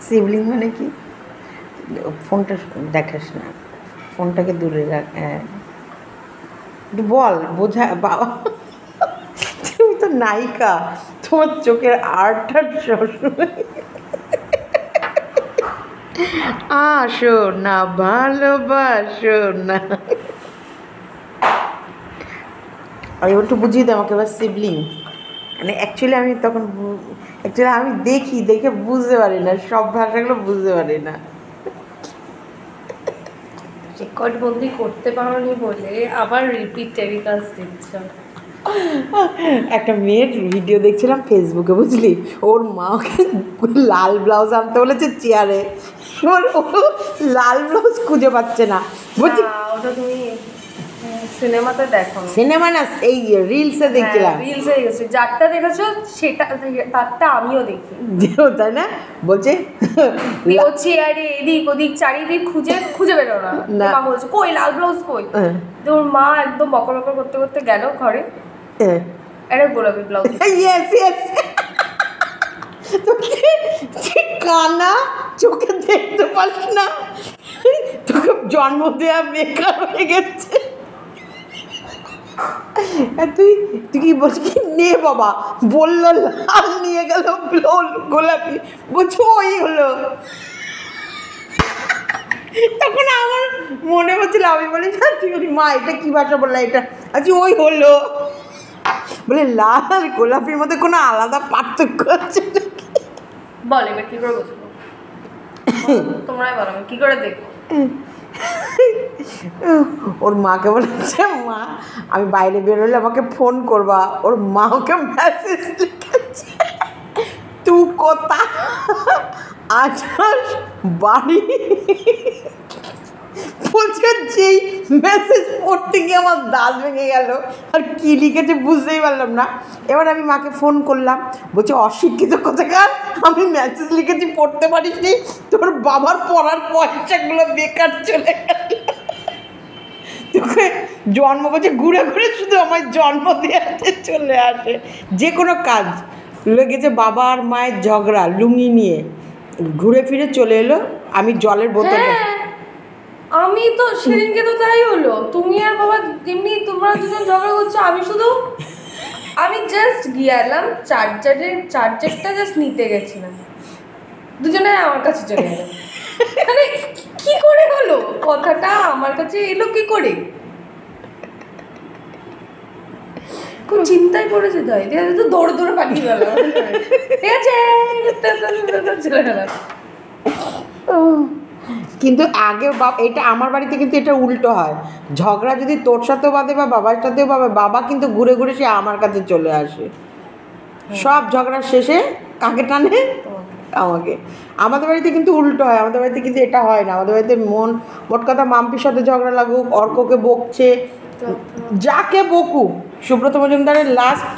Sibling মানে কি? ফোনটা দেখাস না, ফোনটাকে দূরে রাখ। হ্যাঁ বল, বোঝা বাবা। তুমি তো নায়িকা, তোমার চোখের আর্ট সবসময়। আসো না ভালোবাসো না। আর একটু বুঝিয়ে দে আমাকে এবার সিবলিং মানে অ্যাকচুয়ালি আমি তখন অ্যাকচুয়ালি আমি দেখে বুঝতে পারি না, সব ভাষাগুলো বুঝতে পারি না। রেকর্ড বন্দি করতে পারোনি বলে আবার রিপিট টেলিকাস্ট দিচ্ছ। একটা মেয়ের ভিডিও দেখছিলাম ফেসবুকে, বুঝলি, ওর মা ওকে লাল ব্লাউজ আনতে বলেছে চেয়ারে, এবার ও লাল ব্লাউজ খুঁজে পাচ্ছে না, বলছি ওটা তুমি সিনেমাতে দেখো? সিনেমা না, এই রিলসে দেখছিলাম। রিলসে গেছে, যারটা দেখেছো সেটা, তারটা আমিও দেখি। তাই না? বলছে ও চেয়ারে এদিক ওদিক চারিদিক খুঁজে বেরো না, মা বলছে কই লাল ব্লাউজ কই। ওর মা একদম বকর বকর করতে করতে গেল ঘরে, একটা গোলাপি ব্লাউজ। ইয়েস ইয়েস, কানা, চোখে দেখতে পাস না, তোকে জন্ম দেওয়া বেকার হয়ে গেছে। তুই কি বলছি কি, নে বাবা বললো লাল, নিয়ে গেল গোলাপি, বলছো ওই হলো। তখন আমার মনে হচ্ছিল, আমি বলি না, তুই বলি মা এটা কি ভাষা বললা, এটা আচ্ছা ওই হলো। বলে লাল আর গোলাপির মধ্যে কোনো আলাদা পার্থক্য আছে নাকি? বল এবার কি করে বুঝবো, তোমরাই বলো আমি কি করে দেখবো। ওর মাকে বলেছে, মা আমি বাইরে বেরোলে আমাকে ফোন করবা। ওর মা ওকে মেসেজ লিখেছে, তুই কোথা আজ বাড়ি, বলছে যেই মেসেজ পড়তে গিয়ে আমার দাঁত ভেঙে গেল, আর কি লিখেছে বুঝতেই পারলাম না। এবার আমি মাকে ফোন করলাম, বলছে অশিক্ষিত কোথাকার, আমি মেসেজ লিখেছি পড়তে পারিস নি, তোর বাবার পড়ার পয়সাগুলো বেকার চলে গেল। তোকে জন্ম বলছে ঘুরে ঘুরে শুধু আমার জন্ম দেওয়াতে চলে আসে, যে কোনো কাজ লেগেছে, বাবা আর মায়ের ঝগড়া লুঙ্গি নিয়ে ঘুরে ফিরে চলে এলো। আমি জলের বোতল, আমি তো সেদিনকে তো তাই হলো, তুমি আর বাবা এমনি তোমরা দুজন ঝগড়া করছো, আমি জাস্ট গিয়ালাম চার্জারটা জাস্ট নিতে গেছিলাম, দুজনে আমার কাছে চলে গেল। মানে কি করে হলো, কথাটা আমার কাছে এলো কি করে, খুব চিন্তায় পড়েছে। তাই তো দৌড়ে দৌড়ে পালিয়ে গেল, ঠিক আছে চলে গেলাম। কিন্তু আগে এটা আমার বাড়িতে কিন্তু এটা উল্টো হয়, ঝগড়া যদি তোর সাথেও বাঁধে বা বাবার সাথেও বাঁধে, বাবা কিন্তু ঘুরে ঘুরে সে আমার কাছে চলে আসে, সব ঝগড়ার শেষে কাকে টানে, আমাকে। আমাদের বাড়িতে কিন্তু উল্টো হয়, আমাদের বাড়িতে কিন্তু এটা হয় না। আমাদের বাড়িতে মোট কথা মাম্পির সাথে ঝগড়া লাগুক, অর্ককে বকছে, যাকে বকুক, সুব্রত মজুমদারের লাস্ট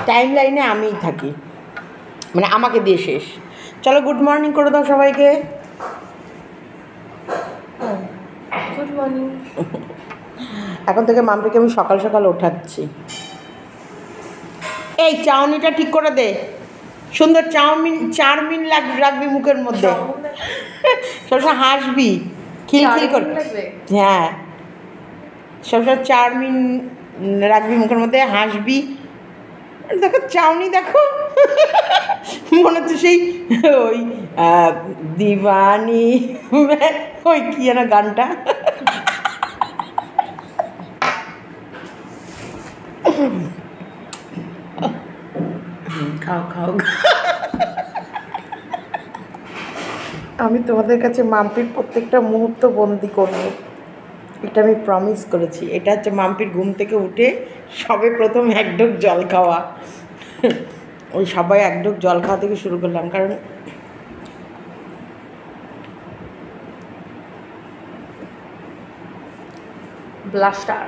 টাইম লাইনে আমিই থাকি, মানে আমাকে দিয়ে শেষ। চলো গুড মর্নিং করে দাও সবাইকে। Good morning. এখন থেকে মাম্পিকে আমি সকাল সকাল ওঠাচ্ছি। এই চাউনিটা ঠিক করে দে, সুন্দর চাউমিন রাখবি মুখের মধ্যে, সবসময় হাসবি, খিলখিল করে। হ্যাঁ, সবসময় চাউমিন রাখবি মুখের মধ্যে, হাসবি। দেখো চাউনি, দেখো মনে হচ্ছে সেই ওই দিবানি, ওই কি যেন গানটা। খাও খাও, আমি তোমাদের কাছে মাম্পির প্রত্যেকটা মুহূর্ত বন্দি করব, এটা আমি প্রমিস করেছি। এটা হচ্ছে মাম্পির ঘুম থেকে উঠে সবে প্রথম এক ঢোক জল খাওয়া, ওই সবাই এক ঢোক জল খাওয়া থেকে শুরু করলাম, কারণ ব্লাস্টার।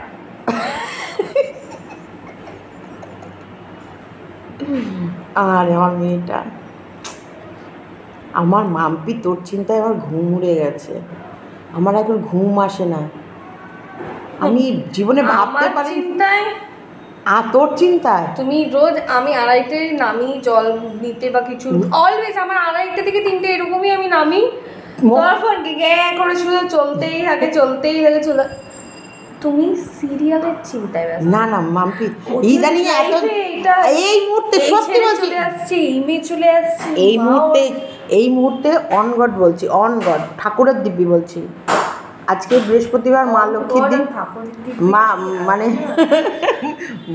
আর আমার মেয়েটা, আমার মাম্পি তোর চিন্তায় আমার ঘুম উড়ে গেছে, আমার এখন ঘুম আসে না, আমি জীবনে ভাবতে পারি, আর তোর চিন্তায় তুমি রোজ, আমি 2:30টায় নামি জল নিতে বা কিছু, অলওয়েজ আমার 2:30 থেকে 3টে এরকমই আমি নামি। তোমার ফোন গ্যাঁ করে শুধু চলতেই থাকে চলে। তুমি সিরিয়ালের চিন্তায় ব্যস্ত। না না মাম্পি ইদানিং এত এই মুহূর্তে সত্যি বলছি চলে আসছে, ইমেল চলে আসছে এই মুহূর্তে অন গড বলছি, অন গড ঠাকুরের দিব্যি বলছি, আজকে বৃহস্পতিবার মা লক্ষ্মীর দিন, মা মানে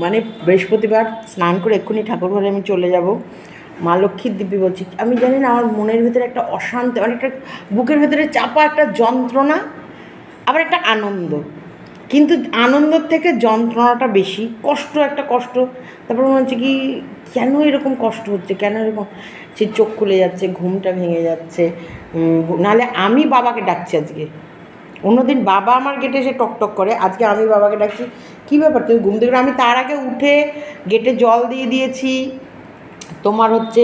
মানে বৃহস্পতিবার স্নান করে এক্ষুনি ঠাকুর ঘরে আমি চলে যাব, মা লক্ষ্মীর দিব্যি বলছি। আমি জানি না আমার মনের ভিতরে একটা অশান্তি, মানে একটা বুকের ভেতরে চাপা একটা যন্ত্রণা, আবার একটা আনন্দ, কিন্তু আনন্দর থেকে যন্ত্রণাটা বেশি, একটা কষ্ট। তারপর মনে হচ্ছে কি কেন এরকম কষ্ট হচ্ছে, কেন এরকম সে চোখ খুলে যাচ্ছে, ঘুমটা ভেঙে যাচ্ছে। নাহলে আমি বাবাকে ডাকছি আজকে, অন্যদিন বাবা আমার গেটে এসে টকটক করে, আজকে আমি বাবাকে ডাকছি। কী ব্যাপার তুমি ঘুম থেকে? আমি তার আগে উঠে গেটে জল দিয়ে দিয়েছি, তোমার হচ্ছে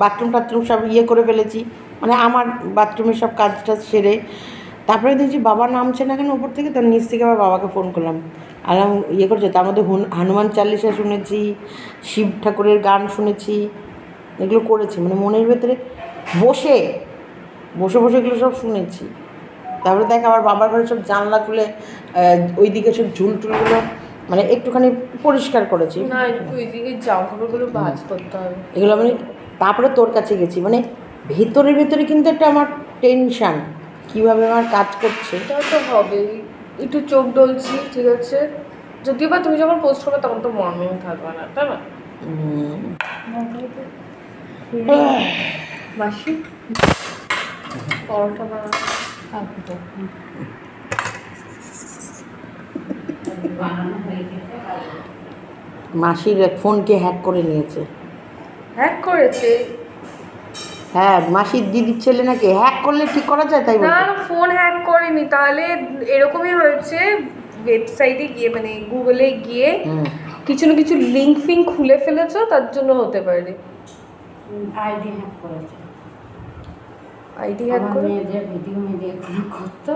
বাথরুম টাথরুম সব করে ফেলেছি, মানে আমার বাথরুমের সব কাজটা সেরে তারপরে দেখছি বাবা নামছে না কেন ওপর থেকে, তার নিচ থেকে আবার বাবাকে ফোন করলাম, আলাম করেছে। তার মধ্যে হনুমান চালিসা শুনেছি, শিব ঠাকুরের গান শুনেছি, এগুলো করেছি, মানে মনের ভেতরে বসে এগুলো সব শুনেছি। তারপরে দেখ আবার বাবার ঘরে সব জানলা খুলে ওই দিকে সব ঝুলটুলগুলো মানে একটুখানি পরিষ্কার করেছি। না ওইদিকে জামাকাপড়গুলো ভাঁজ করতে হবে এগুলো মানে তারপরে তোর কাছে গেছি, মানে ভেতরে কিন্তু একটা আমার টেনশান কীভাবে আমার কাজ করছে। এটাও তো হবে, একটু চোখ ডলছি, ঠিক আছে, যদিও বা তুমি যখন পোস্ট করবে তখন তো মর্নিং থাকবে না, তাই না? মাসি পরোটা বানানো মাসির ফোনকে হ্যাক করে নিয়েছে। হ্যাক করেছে? হ্যাঁ, মাসির দিদির ছেলে নাকি হ্যাক করলে ঠিক করা যায়, তাই না না, ফোন হ্যাক করেনি, তাহলে এরকমই হয়েছে, ওয়েবসাইটে গিয়ে মানে গুগলে গিয়ে কিছু না কিছু লিঙ্ক ফিঙ্ক খুলে ফেলেছো, তার জন্য হতে পারে। আইডি হ্যাক করেছে, আইডি হ্যাক করে মেয়েদের ভিডিও করতো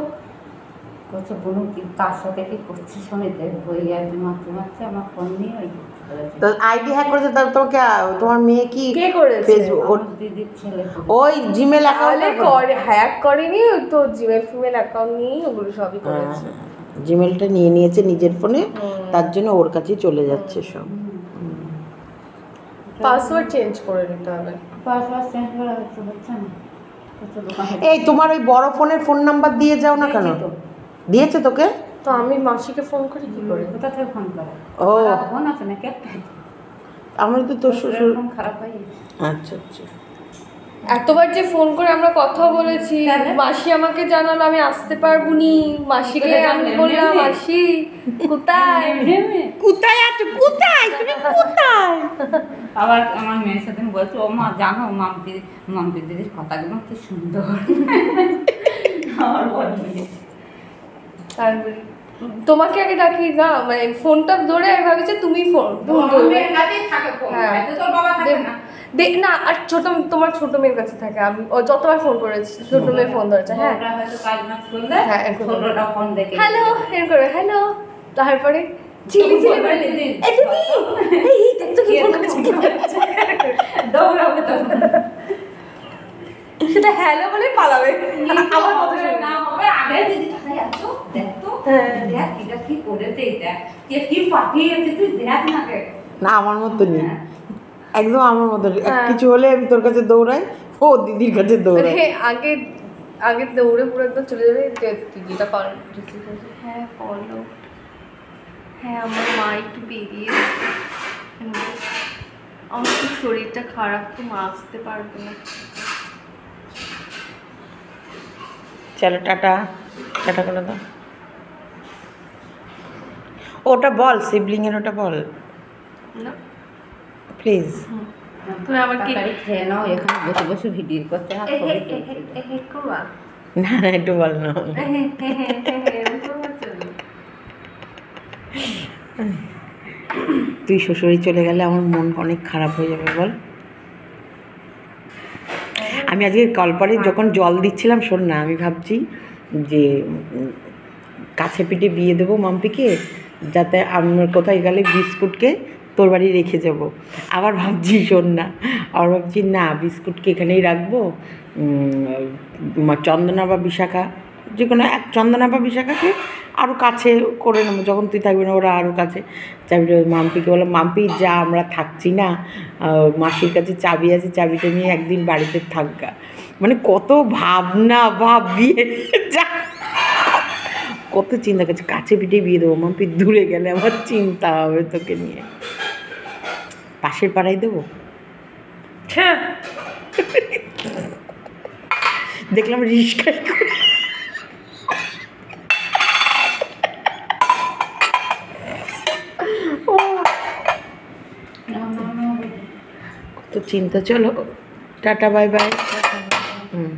কোনো কার সাথে কি করছে শুনে দেখবো, এই আইডি মারতে আমার ফোন নিয়ে ওই তো আইডি হ্যাক করেছে। তাহলে তোমাকে তোমার মেয়ে কি কে করেছে? ফেসবুক ওর দিদির ছেলে ওই জিমেল অ্যাকাউন্টে করে হ্যাক করেনি, তো জিমেল ফিমেল অ্যাকাউন্ট নিয়েই ওগুলো সবই করেছে। জিমেলটা নিয়ে নিয়েছে নিজের ফোনে, তার জন্য ওর কাছেই চলে যাচ্ছে সব। পাসওয়ার্ড চেঞ্জ করে নিতে হবে। পাসওয়ার্ড চেঞ্জ করা হচ্ছে না। এই তোমার ওই বড় ফোনের ফোন নাম্বার দিয়ে যাও না কেন? দিয়েছে তোকে? তো আমি মাসিকে ফোন করি কি করে? কোথা থেকে ফোন করে? ও ফোন আছে নাকি একটা? আমরা তো তোর শ্বশুর। ফোন খারাপ হয়ে গেছে। আচ্ছা আচ্ছা। এতবার যে ফোন করে আমরা কথা বলেছি, মাসি আমাকে জানালো আমি আসতে পারবো নি, মাসিকে আমি বললাম মাসি কোথায় কোথায় আছো, কোথায় তুমি, কোথায়? আবার আমার মেয়ের সাথে বলছে, ও মা জানো মাম্পি দিদির কথাগুলো কি সুন্দর। আমার বলবে তারপরে তোমাকে আগে ডাকি না, মানে ফোনটা ধরে আমি ভাবছি তুমি ফোন ধরবে। না আর তোমার ছোট মেয়ের কাছে থাকে, আমি যতবার ফোন করেছি ছোট মেয়ের ফোন ধরেছে। হ্যাঁ হ্যালো এরকম করে হ্যালো, তারপরে চিলি করে দিদি এই দেখতো কি ফোন করেছে, দৌড়াবে তখন সেটা হ্যালো বলে পালাবে। আমার কথা না হবে আগে দিদি কোথায় আছো দেখতো, দেখ এটা কি করেছে, এটা কি পাঠিয়েছে তুই দেখ না। না আমার মতো নেই, একদম আমার মতো। কিছু হলে আমি তোর কাছে দৌড়াই, ও দিদির কাছে দৌড়াই। আগে দৌড়ে পুরো একদম চলে যাবে, দিদিটা কল রিসিভ করছে, হ্যাঁ বলো, হ্যাঁ আমার মা একটু বেরিয়ে আমার খুব শরীরটা খারাপ, তো মা আসতে পারবে না। চলো টাটা, টাটা করে দাও। ওটা বল, সিবলিংয়ের ওটা বল না প্লিজ। তুমি আমার কি খেয়ে নাও, এখানে বসে বসে ভিডিও করতে হবে। না না একটু বল না। তুই শ্বশুরি চলে গেলে আমার মন অনেক খারাপ হয়ে যাবে বল। আমি আজকে কলপারে যখন জল দিচ্ছিলাম, শোন না, আমি ভাবছি যে কাছে পিঠে বিয়ে দেবো মাম্পিকে, যাতে আমরা কোথায় গেলে বিস্কুটকে তোর বাড়ি রেখে যাব। আবার ভাবছি শোন না, আবার ভাবছি না বিস্কুটকে এখানেই রাখবো, চন্দনা বা বিশাখা যে কোনো এক, চন্দনা বা বিশাখাকে আরও কাছে করে নেবো, যখন তুই থাকবি না ওরা আরও কাছে। চাবিটা মাম্পিকে বললাম, মাম্পি যা আমরা থাকছি না, মাসির কাছে চাবি আছে, চাবিটা নিয়ে একদিন বাড়িতে থাকগা। মানে কত ভাবনা ভাবিয়ে যা, কত চিন্তা করছে, কাছে পিঠে বিয়ে দেবো মাম্পি, দূরে গেলে আমার চিন্তা হবে তোকে নিয়ে। পাশের পাড়ায় দেবো, দেখলাম রিস্কাই করে। কত চিন্তা। চলো টাটা, বাই বাই। হুম।